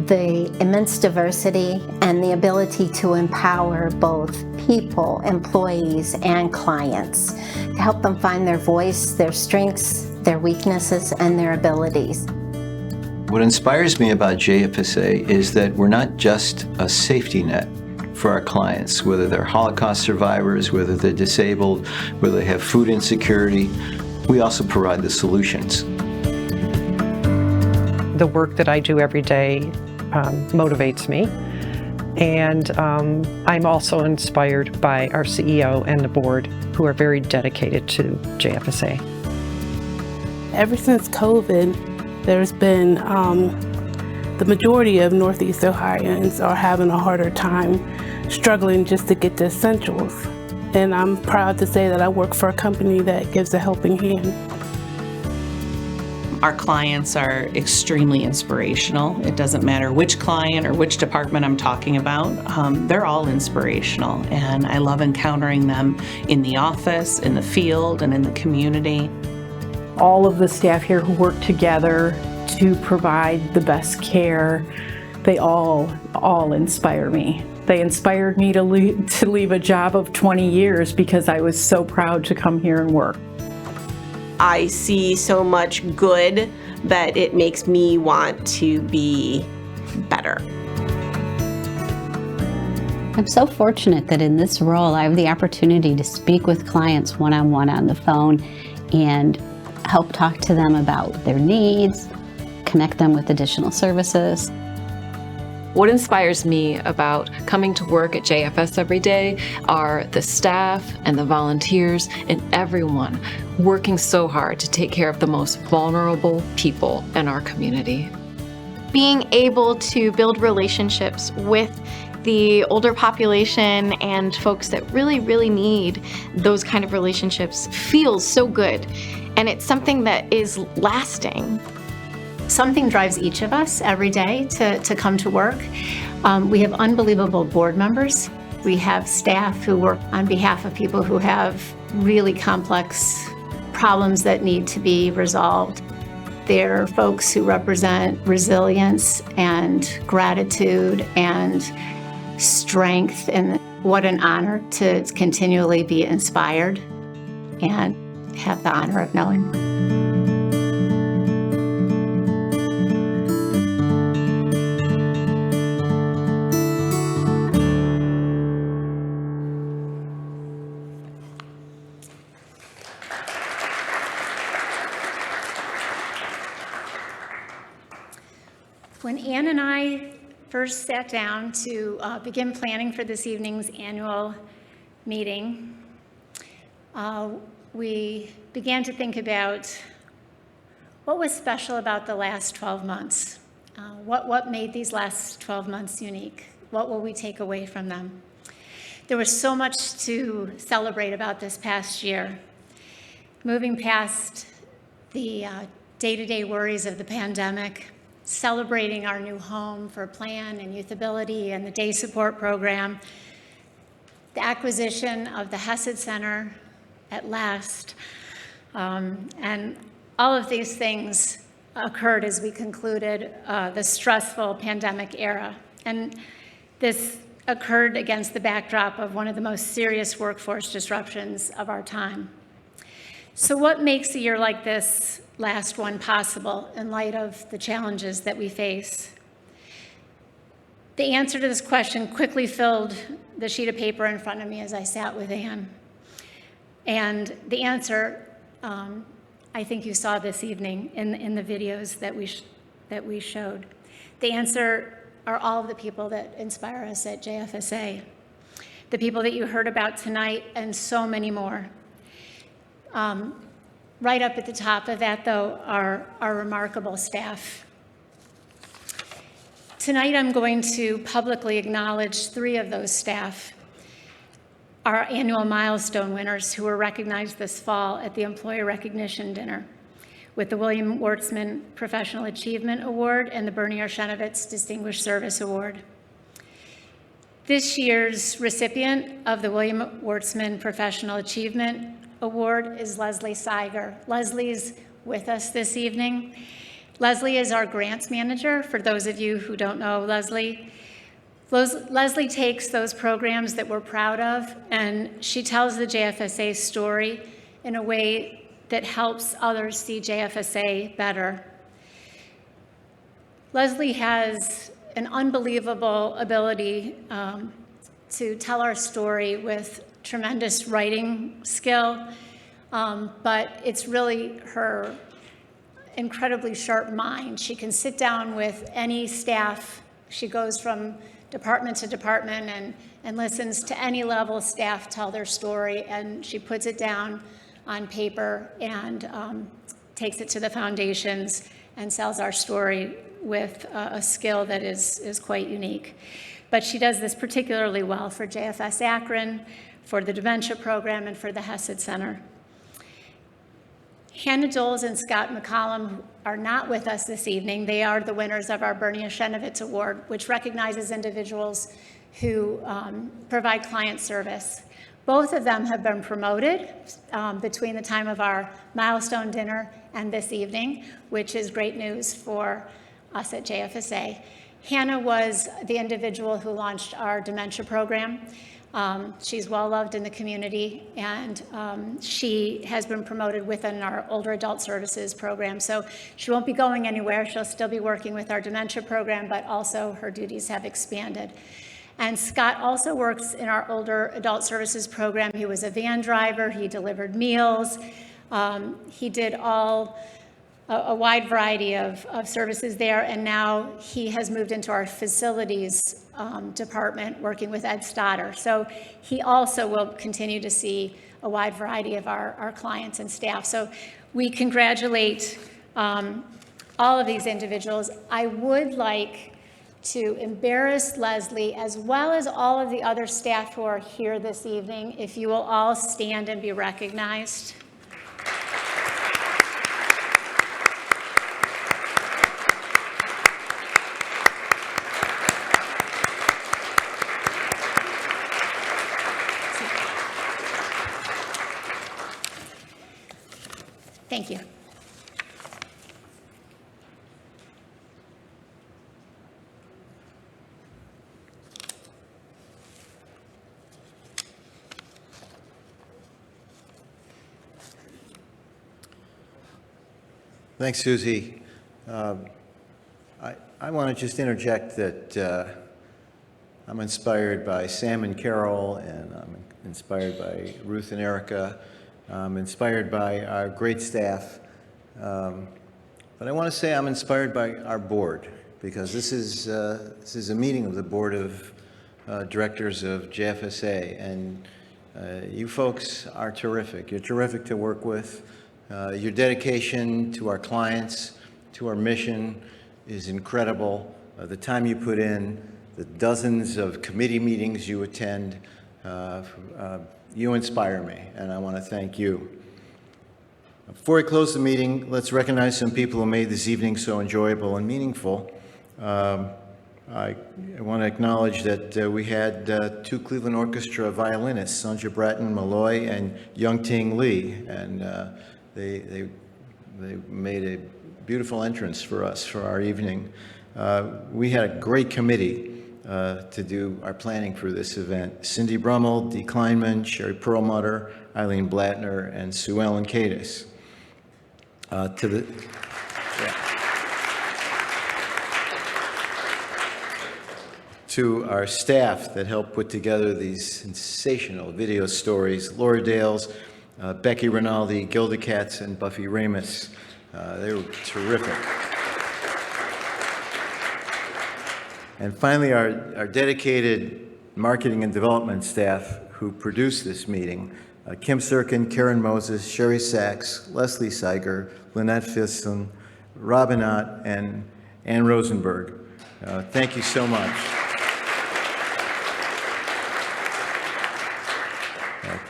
the immense diversity and the ability to empower both people, employees, and clients to help them find their voice, their strengths, their weaknesses, and their abilities. What inspires me about JFSA is that we're not just a safety net for our clients, whether they're Holocaust survivors, whether they're disabled, whether they have food insecurity. We also provide the solutions. The work that I do every day motivates me, and I'm also inspired by our CEO and the board, who are very dedicated to JFSA. Ever since COVID, there's been the majority of Northeast Ohioans are having a harder time struggling just to get the essentials, and I'm proud to say that I work for a company that gives a helping hand. Our clients are extremely inspirational. It doesn't matter which client or which department I'm talking about. They're all inspirational, and I love encountering them in the office, in the field, and in the community. All of the staff here who work together to provide the best care, they all inspire me. They inspired me to leave a job of 20 years because I was so proud to come here and work. I see so much good that it makes me want to be better. I'm so fortunate that in this role I have the opportunity to speak with clients one-on-one on the phone and help talk to them about their needs, connect them with additional services. What inspires me about coming to work at JFS every day are the staff and the volunteers and everyone working so hard to take care of the most vulnerable people in our community. Being able to build relationships with the older population and folks that really, really need those kind of relationships feels so good, and it's something that is lasting. Something drives each of us every day to come to work. We have unbelievable board members. We have staff who work on behalf of people who have really complex problems that need to be resolved. They're folks who represent resilience and gratitude and strength, and what an honor to continually be inspired and have the honor of knowing. When Ann and I first sat down to begin planning for this evening's annual meeting, we began to think about what was special about the last 12 months. What made these last 12 months unique? What will we take away from them? There was so much to celebrate about this past year. Moving past the day-to-day worries of the pandemic, celebrating our new home for Plan and Youthability and the Day Support Program, the acquisition of the Hesed Center at last, and all of these things occurred as we concluded the stressful pandemic era. And this occurred against the backdrop of one of the most serious workforce disruptions of our time. So what makes a year like this last one possible in light of the challenges that we face? The answer to this question quickly filled the sheet of paper in front of me as I sat with Ann. And the answer, I think you saw this evening in the videos that we showed. The answer are all of the people that inspire us at JFSA, the people that you heard about tonight, and so many more. Right up at the top of that, though, are our remarkable staff. Tonight, I'm going to publicly acknowledge 3 of those staff, our annual milestone winners who were recognized this fall at the Employee Recognition Dinner with the William Wartzman Professional Achievement Award and the Bernie Arshenovitz Distinguished Service Award. This year's recipient of the William Wartzman Professional Achievement Award is Leslie Seiger. Leslie's with us this evening. Leslie is our grants manager, for those of you who don't know Leslie. Leslie takes those programs that we're proud of, and she tells the JFSA story in a way that helps others see JFSA better. Leslie has an unbelievable ability to tell our story with tremendous writing skill, but it's really her incredibly sharp mind. She can sit down with any staff. She goes from department to department and listens to any level of staff tell their story, and she puts it down on paper and takes it to the foundations and sells our story with a skill that is quite unique. But she does this particularly well for JFS Akron, for the dementia program, and for the Hesed Center. Hannah Doles and Scott McCollum are not with us this evening. They are the winners of our Bernie Arshenovitz Award, which recognizes individuals who provide client service. Both of them have been promoted between the time of our milestone dinner and this evening, which is great news for us at JFSA. Hannah was the individual who launched our dementia program. She's well loved in the community, and she has been promoted within our older adult services program. So she won't be going anywhere. She'll still be working with our dementia program, but also her duties have expanded. And Scott also works in our older adult services program. He was a van driver. He delivered meals. He did a wide variety of services there, and now he has moved into our facilities department working with Ed Stoddard. So he also will continue to see a wide variety of our clients and staff. So we congratulate all of these individuals. I would like to embarrass Leslie as well as all of the other staff who are here this evening, if you will all stand and be recognized. Thank you. Thanks, Susie. I want to just interject that I'm inspired by Sam and Carol, and I'm inspired by Ruth and Erica. I'm inspired by our great staff. But I want to say I'm inspired by our board, because this is a meeting of the board of directors of JFSA, and you folks are terrific. You're terrific to work with. Your dedication to our clients, to our mission is incredible. The time you put in, the dozens of committee meetings you attend, you inspire me, and I want to thank you. Before I close the meeting, let's recognize some people who made this evening so enjoyable and meaningful. I want to acknowledge that we had 2 Cleveland Orchestra violinists, Sandra Bratton Malloy and Young Ting Lee, and they made a beautiful entrance for us for our evening. We had a great committee to do our planning for this event. Cindy Brummel, Dee Kleinman, Sherry Perlmutter, Eileen Blattner, and Sue Ellen Cadis. to our staff that helped put together these sensational video stories, Laura Dales, Becky Rinaldi, Gilda Katz, and Buffy Ramus. They were terrific. And finally, our dedicated marketing and development staff who produced this meeting, Kim Sirkin, Karen Moses, Sherry Sachs, Leslie Seiger, Lynette Fiston, Robin Ott, and Ann Rosenberg. Thank you so much.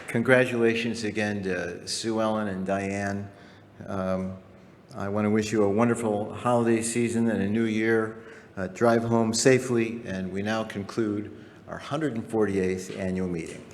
Congratulations again to Sue Ellen and Diane. I want to wish you a wonderful holiday season and a new year. Drive home safely, and we now conclude our 148th annual meeting.